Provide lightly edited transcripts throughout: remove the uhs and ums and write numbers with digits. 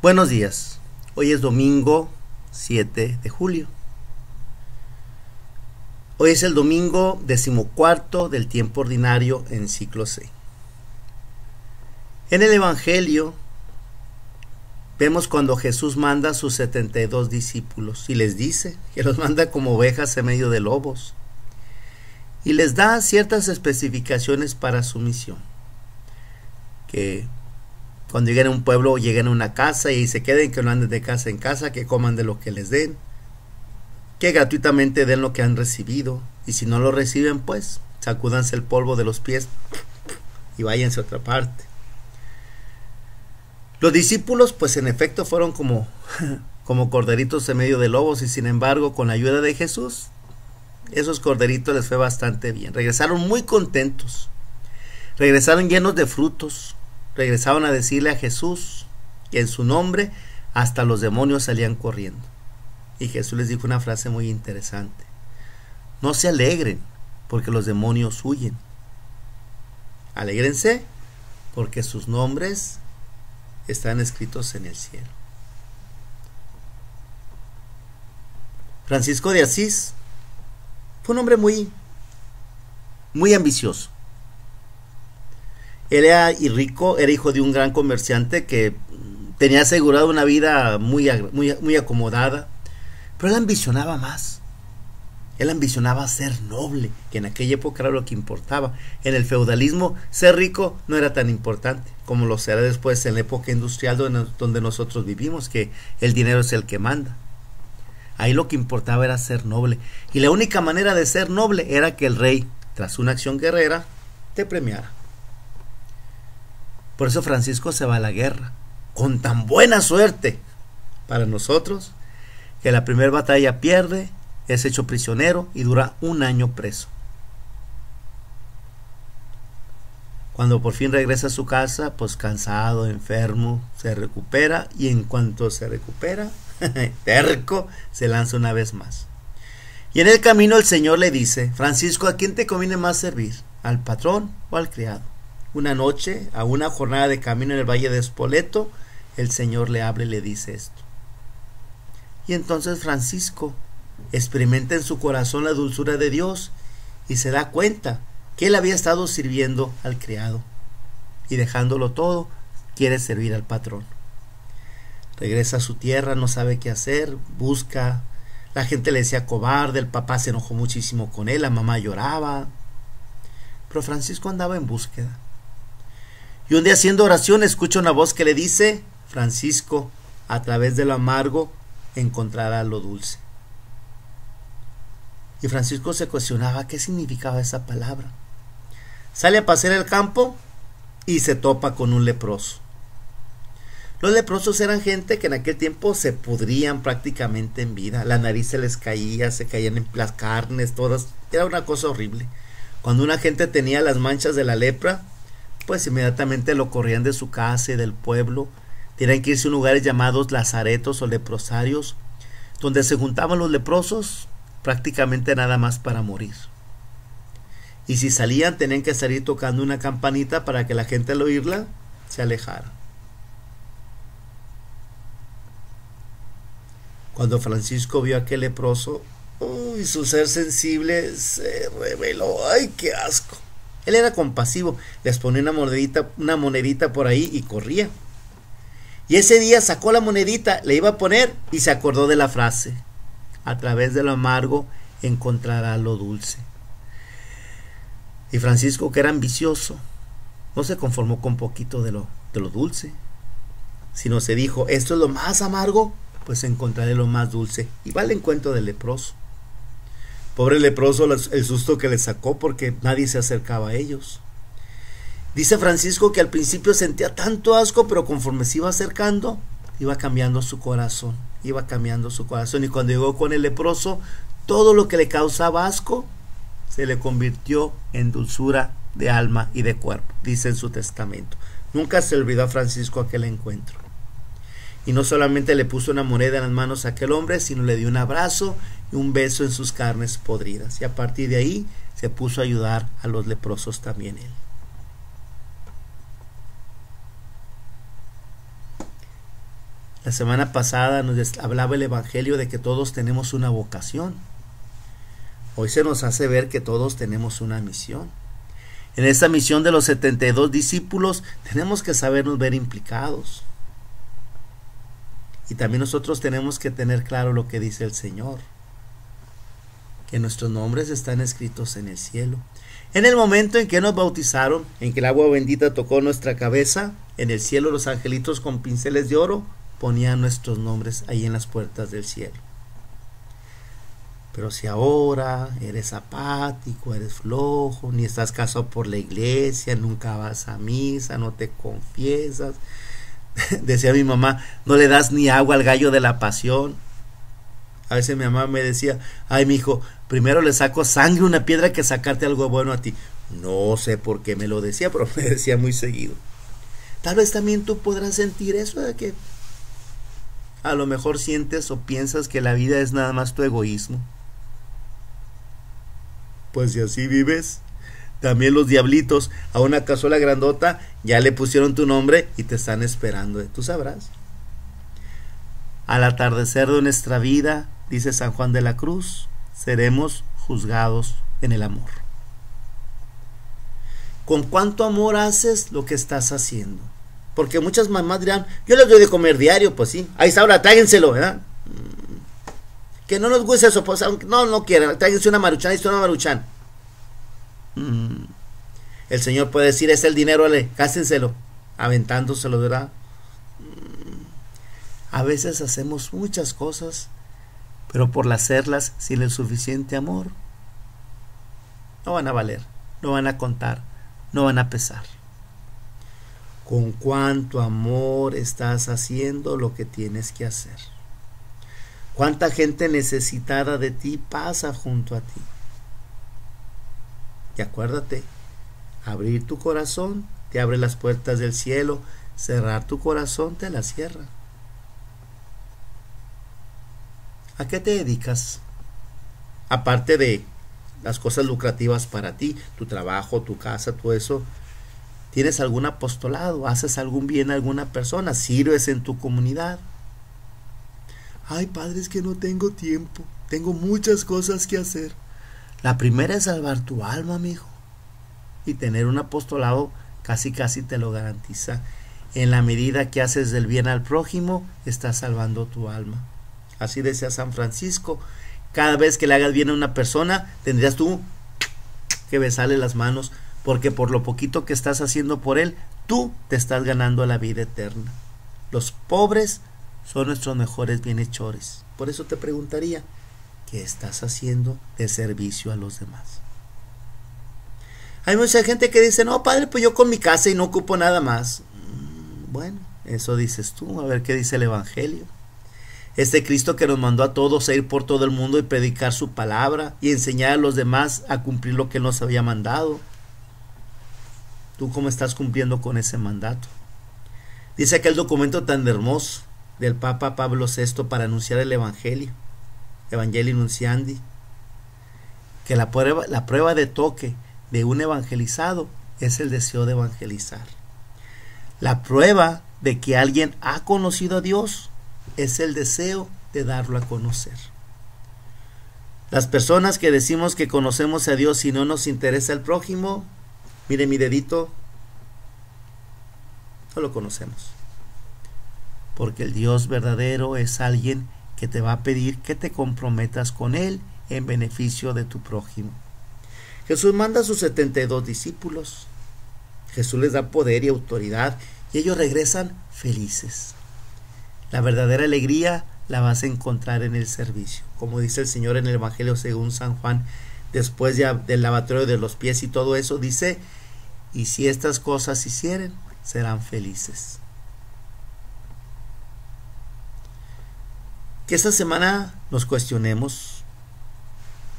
Buenos días, hoy es domingo 7 de julio. Hoy es el domingo 14 del tiempo ordinario en ciclo C. En el Evangelio vemos cuando Jesús manda a sus 72 discípulos y les dice que los manda como ovejas en medio de lobos y les da ciertas especificaciones para su misión, que cuando lleguen a un pueblo, lleguen a una casa y se queden, que no anden de casa en casa, que coman de lo que les den, que gratuitamente den lo que han recibido, y si no lo reciben, pues sacúdanse el polvo de los pies y váyanse a otra parte. Los discípulos, pues en efecto fueron como corderitos en medio de lobos, y sin embargo, con la ayuda de Jesús, esos corderitos les fue bastante bien. Regresaron muy contentos, regresaron llenos de frutos. Regresaron a decirle a Jesús que en su nombre hasta los demonios salían corriendo. Y Jesús les dijo una frase muy interesante: no se alegren porque los demonios huyen. Alégrense porque sus nombres están escritos en el cielo. Francisco de Asís fue un hombre muy ambicioso. Él era rico, era hijo de un gran comerciante que tenía asegurado una vida muy acomodada, pero él ambicionaba más. Él ambicionaba ser noble, que en aquella época era lo que importaba. En el feudalismo, ser rico no era tan importante como lo será después en la época industrial donde nosotros vivimos, que el dinero es el que manda. Ahí lo que importaba era ser noble, y la única manera de ser noble era que el rey, tras una acción guerrera, te premiara. Por eso Francisco se va a la guerra, con tan buena suerte para nosotros, que la primera batalla pierde, es hecho prisionero y dura 1 año preso. Cuando por fin regresa a su casa, pues cansado, enfermo, se recupera, y en cuanto se recupera, terco, se lanza una vez más. Y en el camino el Señor le dice: Francisco, ¿a quién te conviene más servir? ¿Al patrón o al criado? Una noche, a una jornada de camino en el valle de Spoleto, el Señor le habla y le dice esto. Y entonces Francisco experimenta en su corazón la dulzura de Dios y se da cuenta que él había estado sirviendo al criado, y dejándolo todo, quiere servir al patrón. Regresa a su tierra, no sabe qué hacer, busca. La gente le decía cobarde, el papá se enojó muchísimo con él, la mamá lloraba, pero Francisco andaba en búsqueda. Y un día, haciendo oración, escucha una voz que le dice: Francisco, a través de lo amargo encontrará lo dulce. Y Francisco se cuestionaba qué significaba esa palabra. Sale a pasear el campo y se topa con un leproso. Los leprosos eran gente que en aquel tiempo se pudrían prácticamente en vida. La nariz se les caía, se caían en las carnes, todas. Era una cosa horrible. Cuando una gente tenía las manchas de la lepra, pues inmediatamente lo corrían de su casa y del pueblo. Tenían que irse a lugares llamados lazaretos o leprosarios, donde se juntaban los leprosos prácticamente nada más para morir. Y si salían, tenían que salir tocando una campanita para que la gente al oírla se alejara. Cuando Francisco vio a aquel leproso, su ser sensible se reveló. ¡Ay, qué asco! Él era compasivo, les ponía una monedita por ahí y corría. Y ese día sacó la monedita, le iba a poner y se acordó de la frase: a través de lo amargo encontrará lo dulce. Y Francisco, que era ambicioso, no se conformó con poquito de lo dulce, sino se dijo: esto es lo más amargo, pues encontraré lo más dulce. Y va al encuentro del leproso. Pobre leproso, el susto que le sacó, porque nadie se acercaba a ellos. Dice Francisco que al principio sentía tanto asco, pero conforme se iba acercando, iba cambiando su corazón. Y cuando llegó con el leproso, todo lo que le causaba asco se le convirtió en dulzura de alma y de cuerpo, dice en su testamento. Nunca se olvidó a Francisco aquel encuentro. Y no solamente le puso una moneda en las manos a aquel hombre, sino le dio un abrazo y un beso en sus carnes podridas. Y a partir de ahí se puso a ayudar a los leprosos también él. La semana pasada nos hablaba el Evangelio de que todos tenemos una vocación. Hoy se nos hace ver que todos tenemos una misión. En esta misión de los 72 discípulos tenemos que sabernos ver implicados. Y también nosotros tenemos que tener claro lo que dice el Señor, que nuestros nombres están escritos en el cielo. En el momento en que nos bautizaron, en que el agua bendita tocó nuestra cabeza, en el cielo los angelitos con pinceles de oro ponían nuestros nombres ahí en las puertas del cielo. Pero si ahora eres apático, eres flojo, ni estás casado por la iglesia, nunca vas a misa, no te confiesas, decía mi mamá, no le das ni agua al gallo de la pasión. A veces mi mamá me decía, ay mijo, primero le saco sangre a una piedra que sacarte algo bueno a ti. No sé por qué me lo decía, pero me decía muy seguido. Tal vez también tú podrás sentir eso, de que a lo mejor sientes o piensas que la vida es nada más tu egoísmo. Pues si así vives, también los diablitos a una cazuela grandota ya le pusieron tu nombre y te están esperando, tú sabrás. Al atardecer de nuestra vida, dice San Juan de la Cruz, seremos juzgados en el amor. ¿Con cuánto amor haces lo que estás haciendo? Porque muchas mamás dirán, yo les doy de comer diario, pues sí, ahí está, ahora tráiguenselo, ¿verdad? Que no nos guste eso, pues aunque no quieran, tráiganse una maruchan, esto es una maruchan. El Señor puede decir, es el dinero, gástenselo, aventándoselo, ¿verdad? A veces hacemos muchas cosas, pero por hacerlas sin el suficiente amor, no van a valer, no van a contar, no van a pesar. ¿Con cuánto amor estás haciendo lo que tienes que hacer? ¿Cuánta gente necesitada de ti pasa junto a ti? Y acuérdate, abrir tu corazón te abre las puertas del cielo, cerrar tu corazón te las cierra. ¿A qué te dedicas? Aparte de las cosas lucrativas para ti, tu trabajo, tu casa, todo eso, ¿tienes algún apostolado? ¿Haces algún bien a alguna persona? ¿Sirves en tu comunidad? Ay, padre, es que no tengo tiempo, tengo muchas cosas que hacer. La primera es salvar tu alma, mijo. Y tener un apostolado casi te lo garantiza. En la medida que haces del bien al prójimo, estás salvando tu alma. Así decía San Francisco, cada vez que le hagas bien a una persona, tendrías tú que besarle las manos, porque por lo poquito que estás haciendo por él, tú te estás ganando la vida eterna. Los pobres son nuestros mejores bienhechores. Por eso te preguntaría, ¿qué estás haciendo de servicio a los demás? Hay mucha gente que dice, no, padre, pues yo con mi casa y no ocupo nada más. Bueno, eso dices tú, a ver qué dice el Evangelio. Este Cristo que nos mandó a todos a ir por todo el mundo y predicar su palabra y enseñar a los demás a cumplir lo que Él nos había mandado. ¿Tú cómo estás cumpliendo con ese mandato? Dice aquel documento tan hermoso del Papa Pablo VI para anunciar el Evangelio, Evangelii Nunciandi, que la prueba de toque de un evangelizado es el deseo de evangelizar. La prueba de que alguien ha conocido a Dios es el deseo de darlo a conocer. Las personas que decimos que conocemos a Dios y no nos interesa el prójimo, mire mi dedito, no lo conocemos. Porque el Dios verdadero es alguien que te va a pedir que te comprometas con Él en beneficio de tu prójimo. Jesús manda a sus 72 discípulos. Jesús les da poder y autoridad y ellos regresan felices. La verdadera alegría la vas a encontrar en el servicio. Como dice el Señor en el Evangelio según San Juan, después del lavatorio de los pies y todo eso, dice, y si estas cosas hicieren, serán felices. Que esta semana nos cuestionemos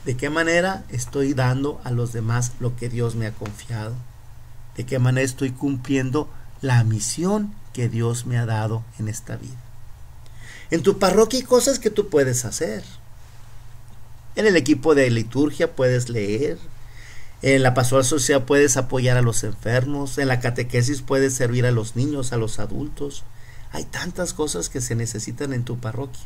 de qué manera estoy dando a los demás lo que Dios me ha confiado, de qué manera estoy cumpliendo la misión que Dios me ha dado en esta vida. En tu parroquia hay cosas que tú puedes hacer. En el equipo de liturgia puedes leer, en la pastoral social puedes apoyar a los enfermos, en la catequesis puedes servir a los niños, a los adultos. Hay tantas cosas que se necesitan en tu parroquia.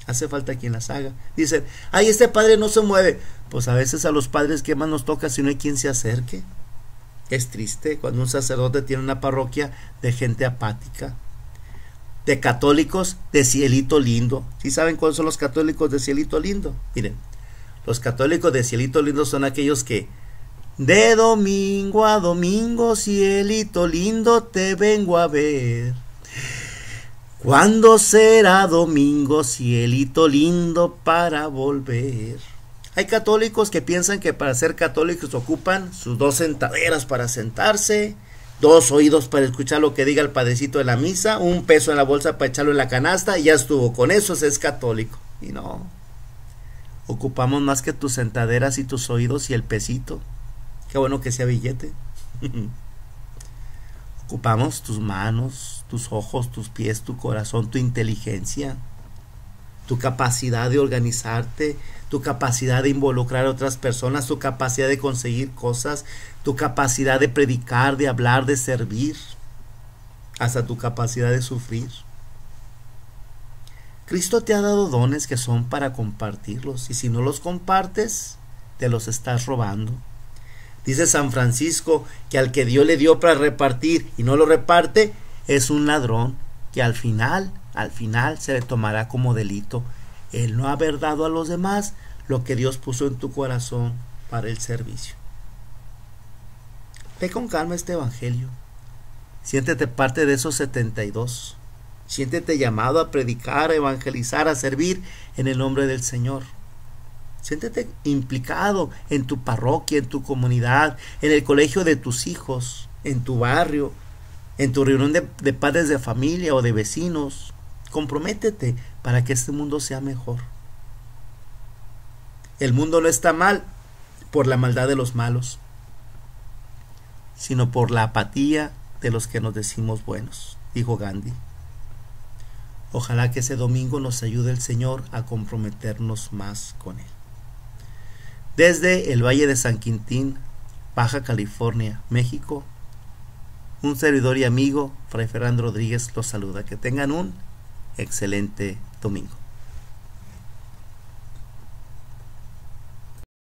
Hace falta quien las haga. Dicen, ay, este padre no se mueve. Pues a veces a los padres, ¿qué más nos toca si no hay quien se acerque? Es triste cuando un sacerdote tiene una parroquia de gente apática, de católicos de cielito lindo. ¿Sí saben cuáles son los católicos de cielito lindo? Miren, los católicos de cielito lindo son aquellos que de domingo a domingo, cielito lindo, te vengo a ver. ¿Cuándo será domingo, cielito lindo, para volver? Hay católicos que piensan que para ser católicos ocupan sus 2 sentaderas para sentarse, 2 oídos para escuchar lo que diga el padrecito de la misa, 1 peso en la bolsa para echarlo en la canasta y ya estuvo. Con eso se es católico. Y no. Ocupamos más que tus sentaderas y tus oídos y el pesito. Qué bueno que sea billete. Ocupamos tus manos, tus ojos, tus pies, tu corazón, tu inteligencia, tu capacidad de organizarte, tu capacidad de involucrar a otras personas, tu capacidad de conseguir cosas, tu capacidad de predicar, de hablar, de servir, hasta tu capacidad de sufrir. Cristo te ha dado dones que son para compartirlos, y si no los compartes, te los estás robando. Dice San Francisco que al que Dios le dio para repartir y no lo reparte, es un ladrón, que al final se le tomará como delito el no haber dado a los demás lo que Dios puso en tu corazón para el servicio. Ve con calma este evangelio. Siéntete parte de esos 72. Siéntete llamado a predicar, a evangelizar, a servir en el nombre del Señor. Siéntete implicado en tu parroquia, en tu comunidad, en el colegio de tus hijos, en tu barrio, en tu reunión de padres de familia o de vecinos. Comprométete para que este mundo sea mejor. El mundo no está mal por la maldad de los malos, sino por la apatía de los que nos decimos buenos, dijo Gandhi. Ojalá que ese domingo nos ayude el Señor a comprometernos más con Él. Desde el Valle de San Quintín, Baja California, México, un servidor y amigo, Fray Fernando Rodríguez, los saluda. Que tengan un excelente domingo.